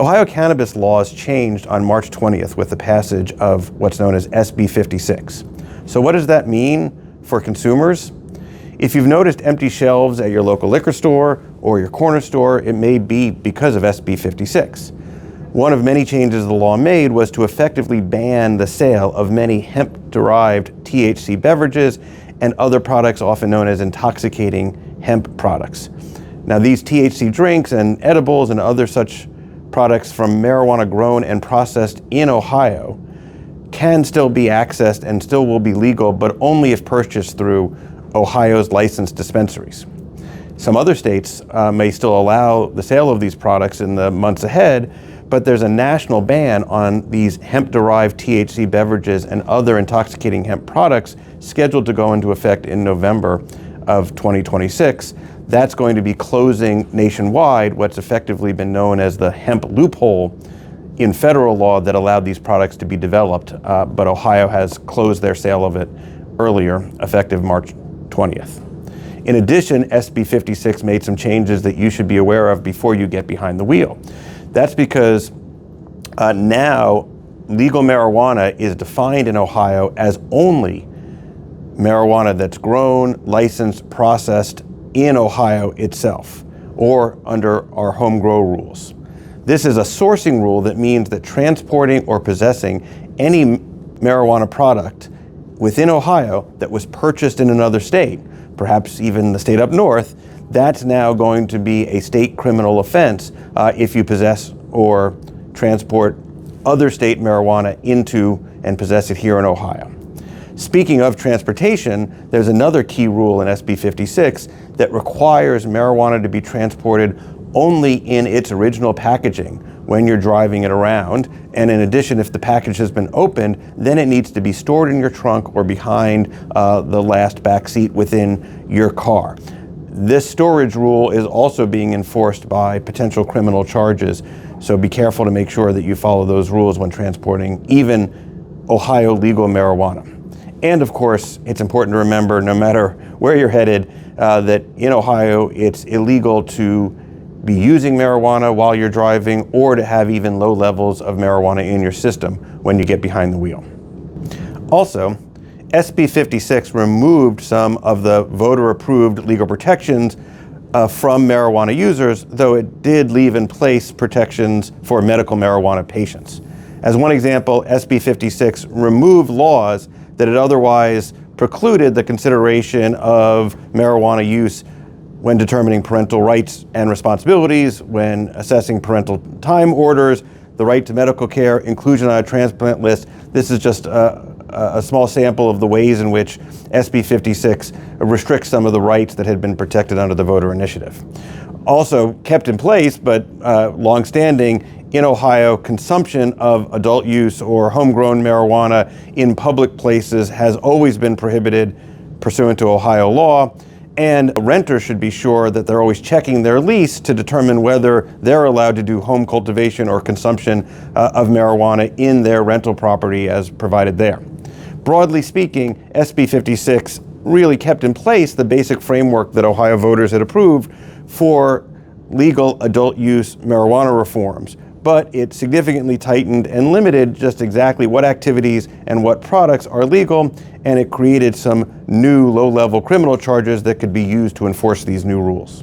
Ohio cannabis laws changed on March 20th with the passage of what's known as SB 56. So what does that mean for consumers? If you've noticed empty shelves at your local liquor store or your corner store, it may be because of SB 56. One of many changes the law made was to effectively ban the sale of many hemp-derived THC beverages and other products often known as intoxicating hemp products. Now, these THC drinks and edibles and other such products from marijuana grown and processed in Ohio can still be accessed and still will be legal, but only if purchased through Ohio's licensed dispensaries. Some other states may still allow the sale of these products in the months ahead, but there's a national ban on these hemp-derived THC beverages and other intoxicating hemp products scheduled to go into effect in November of 2026. That's going to be closing nationwide what's effectively been known as the hemp loophole in federal law that allowed these products to be developed, but Ohio has closed their sale of it earlier, effective March 20th. In addition, SB 56 made some changes that you should be aware of before you get behind the wheel. That's because now legal marijuana is defined in Ohio as only marijuana that's grown, licensed, processed in Ohio itself, or under our home grow rules. This is a sourcing rule that means that transporting or possessing any marijuana product within Ohio that was purchased in another state, perhaps even the state up north, that's now going to be a state criminal offense if you possess or transport other state marijuana into and possess it here in Ohio. Speaking of transportation, there's another key rule in SB 56 that requires marijuana to be transported only in its original packaging when you're driving it around. And in addition, if the package has been opened, then it needs to be stored in your trunk or behind the last back seat within your car. This storage rule is also being enforced by potential criminal charges, so be careful to make sure that you follow those rules when transporting even Ohio legal marijuana. And of course, it's important to remember, no matter where you're headed, that in Ohio, it's illegal to be using marijuana while you're driving or to have even low levels of marijuana in your system when you get behind the wheel. Also, SB 56 removed some of the voter-approved legal protections from marijuana users, though it did leave in place protections for medical marijuana patients. As one example, SB 56 removed laws that had otherwise precluded the consideration of marijuana use when determining parental rights and responsibilities, when assessing parental time orders, the right to medical care, inclusion on a transplant list. This is just a small sample of the ways in which SB 56 restricts some of the rights that had been protected under the voter initiative. Also kept in place, but longstanding, in Ohio, consumption of adult use or homegrown marijuana in public places has always been prohibited pursuant to Ohio law, and renters should be sure that they're always checking their lease to determine whether they're allowed to do home cultivation or consumption of marijuana in their rental property as provided there. Broadly speaking, SB 56 really kept in place the basic framework that Ohio voters had approved for legal adult use marijuana reforms, but it significantly tightened and limited just exactly what activities and what products are legal, and it created some new low-level criminal charges that could be used to enforce these new rules.